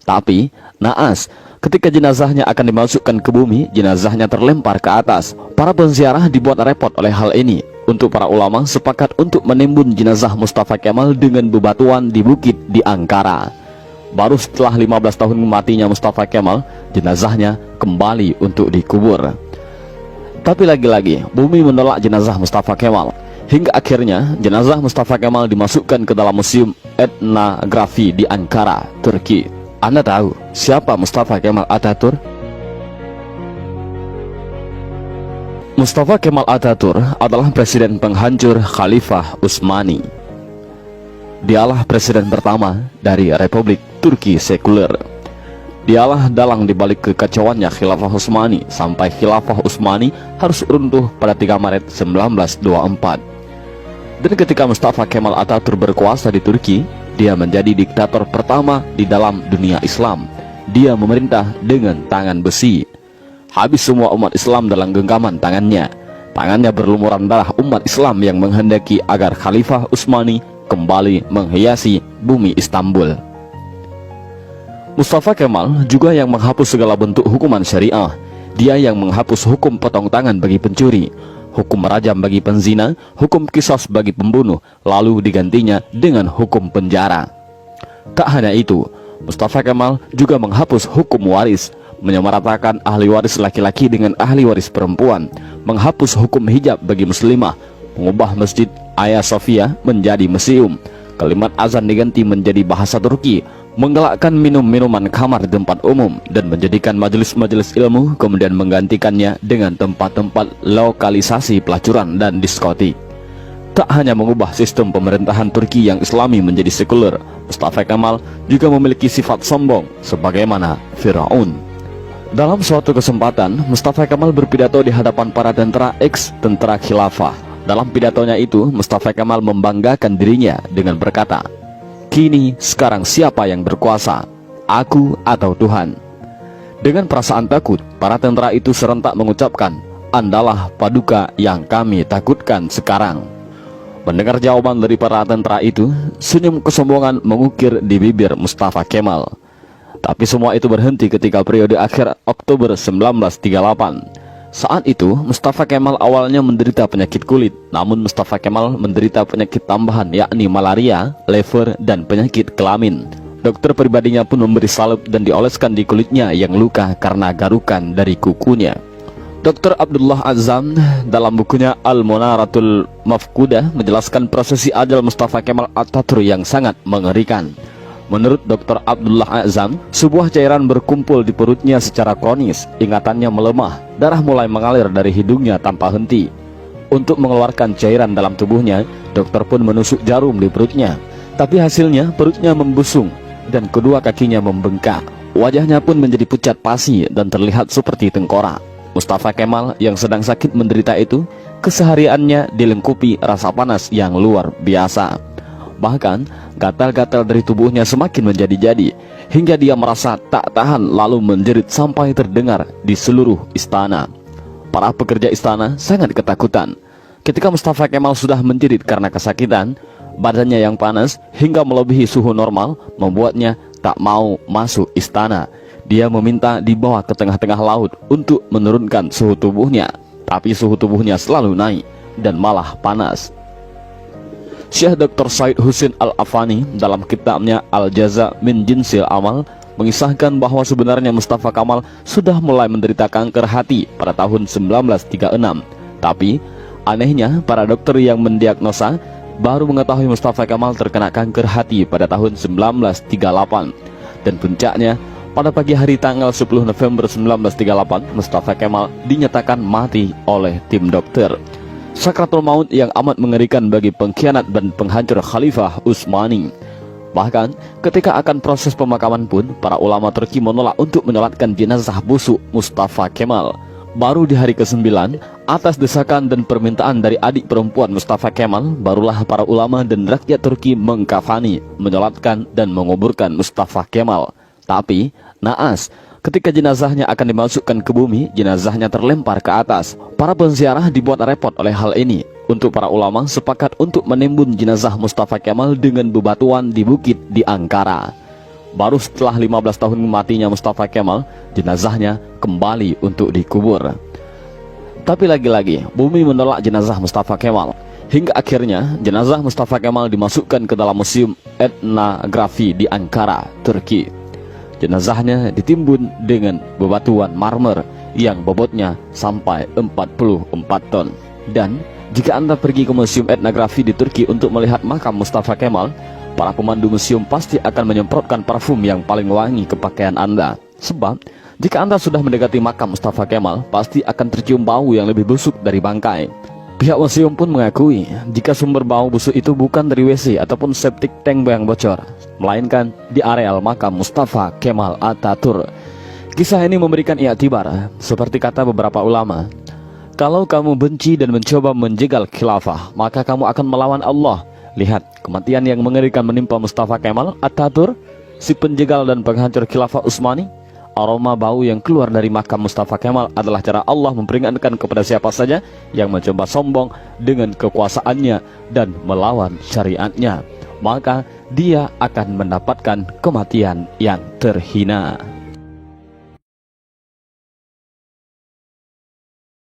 Tapi, naas, ketika jenazahnya akan dimasukkan ke bumi, jenazahnya terlempar ke atas. Para penziarah dibuat repot oleh hal ini. Untuk para ulama sepakat untuk menimbun jenazah Mustafa Kemal dengan bebatuan di bukit di Ankara. Baru setelah 15 tahun matinya Mustafa Kemal, jenazahnya kembali untuk dikubur. Tapi lagi-lagi, bumi menolak jenazah Mustafa Kemal. Hingga akhirnya, jenazah Mustafa Kemal dimasukkan ke dalam Museum Etnografi di Ankara, Turki. Anda tahu siapa Mustafa Kemal Atatürk? Mustafa Kemal Atatürk adalah presiden penghancur Khalifah Utsmani. Dialah presiden pertama dari Republik Turki sekuler. Dialah dalang dibalik kekacauannya Khilafah Utsmani sampai Khilafah Utsmani harus runtuh pada 3 Maret 1924. Dan ketika Mustafa Kemal Atatürk berkuasa di Turki, dia menjadi diktator pertama di dalam dunia Islam. Dia memerintah dengan tangan besi. Habis semua umat Islam dalam genggaman tangannya. Tangannya berlumuran darah umat Islam yang menghendaki agar Khalifah Utsmani kembali menghiasi bumi Istanbul. Mustafa Kemal juga yang menghapus segala bentuk hukuman syariah. Dia yang menghapus hukum potong tangan bagi pencuri, hukum rajam bagi penzina, hukum qisas bagi pembunuh, lalu digantinya dengan hukum penjara. Tak hanya itu, Mustafa Kemal juga menghapus hukum waris, menyamaratakan ahli waris laki-laki dengan ahli waris perempuan, menghapus hukum hijab bagi muslimah, mengubah Masjid Hagia Sophia menjadi museum, kalimat azan diganti menjadi bahasa Turki, menggalakkan minum-minuman kamar di tempat umum, dan menjadikan majelis-majelis ilmu kemudian menggantikannya dengan tempat-tempat lokalisasi pelacuran dan diskotik. Tak hanya mengubah sistem pemerintahan Turki yang Islami menjadi sekuler, Mustafa Kemal juga memiliki sifat sombong sebagaimana Firaun. Dalam suatu kesempatan, Mustafa Kemal berpidato di hadapan para tentara ex-tentara khilafah. Dalam pidatonya itu, Mustafa Kemal membanggakan dirinya dengan berkata, "Kini sekarang siapa yang berkuasa, aku atau Tuhan?" Dengan perasaan takut, para tentara itu serentak mengucapkan, "Andalah paduka yang kami takutkan sekarang." Mendengar jawaban dari para tentara itu, senyum kesombongan mengukir di bibir Mustafa Kemal. Tapi semua itu berhenti ketika periode akhir Oktober 1938. Saat itu, Mustafa Kemal awalnya menderita penyakit kulit. Namun Mustafa Kemal menderita penyakit tambahan, yakni malaria, lever, dan penyakit kelamin. Dokter pribadinya pun memberi salep dan dioleskan di kulitnya yang luka karena garukan dari kukunya. Dr. Abdullah Azzam dalam bukunya Al-Munaratul Mafkudah menjelaskan prosesi ajal Mustafa Kemal Atatürk yang sangat mengerikan. Menurut Dr. Abdullah Azzam, sebuah cairan berkumpul di perutnya secara kronis, ingatannya melemah, darah mulai mengalir dari hidungnya tanpa henti. Untuk mengeluarkan cairan dalam tubuhnya, dokter pun menusuk jarum di perutnya. Tapi hasilnya perutnya membusung dan kedua kakinya membengkak. Wajahnya pun menjadi pucat pasi dan terlihat seperti tengkorak. Mustafa Kemal yang sedang sakit menderita itu, kesehariannya dilengkupi rasa panas yang luar biasa. Bahkan, gatal-gatal dari tubuhnya semakin menjadi-jadi, hingga dia merasa tak tahan lalu menjerit sampai terdengar di seluruh istana. Para pekerja istana sangat ketakutan. Ketika Mustafa Kemal sudah menjerit karena kesakitan, badannya yang panas hingga melebihi suhu normal membuatnya tak mau masuk istana. Dia meminta dibawa ke tengah-tengah laut untuk menurunkan suhu tubuhnya, tapi suhu tubuhnya selalu naik dan malah panas. Syekh Dr. Said Husin Al-Afani dalam kitabnya Al-Jaza min Jinsil Amal mengisahkan bahwa sebenarnya Mustafa Kemal sudah mulai menderita kanker hati pada tahun 1936. Tapi anehnya para dokter yang mendiagnosa baru mengetahui Mustafa Kemal terkena kanker hati pada tahun 1938. Dan puncaknya, pada pagi hari tanggal 10 November 1938, Mustafa Kemal dinyatakan mati oleh tim dokter. Sakratul maut yang amat mengerikan bagi pengkhianat dan penghancur Khalifah Utsmani. Bahkan ketika akan proses pemakaman pun, para ulama Turki menolak untuk menyolatkan jenazah busuk Mustafa Kemal. Baru di hari ke-9, atas desakan dan permintaan dari adik perempuan Mustafa Kemal, barulah para ulama dan rakyat Turki mengkafani, menyolatkan dan menguburkan Mustafa Kemal. Tapi naas, ketika jenazahnya akan dimasukkan ke bumi, jenazahnya terlempar ke atas. Para penziarah dibuat repot oleh hal ini. Untuk para ulama sepakat untuk menimbun jenazah Mustafa Kemal dengan bebatuan di bukit di Ankara. Baru setelah 15 tahun matinya Mustafa Kemal, jenazahnya kembali untuk dikubur. Tapi lagi-lagi bumi menolak jenazah Mustafa Kemal. Hingga akhirnya jenazah Mustafa Kemal dimasukkan ke dalam Museum Etnografi di Ankara, Turki. Jenazahnya ditimbun dengan bebatuan marmer yang bobotnya sampai 44 ton. Dan jika Anda pergi ke Museum Etnografi di Turki untuk melihat makam Mustafa Kemal, para pemandu museum pasti akan menyemprotkan parfum yang paling wangi ke pakaian Anda. Sebab jika Anda sudah mendekati makam Mustafa Kemal, pasti akan tercium bau yang lebih busuk dari bangkai. Pihak museum pun mengakui jika sumber bau busuk itu bukan dari WC ataupun septic tank yang bocor, melainkan di areal makam Mustafa Kemal Atatürk. Kisah ini memberikan i'tibar, seperti kata beberapa ulama, kalau kamu benci dan mencoba menjegal khilafah, maka kamu akan melawan Allah. Lihat kematian yang mengerikan menimpa Mustafa Kemal Atatürk, si penjegal dan penghancur khilafah Utsmani. Aroma bau yang keluar dari makam Mustafa Kemal adalah cara Allah memperingatkan kepada siapa saja yang mencoba sombong dengan kekuasaannya dan melawan syariatnya, maka dia akan mendapatkan kematian yang terhina.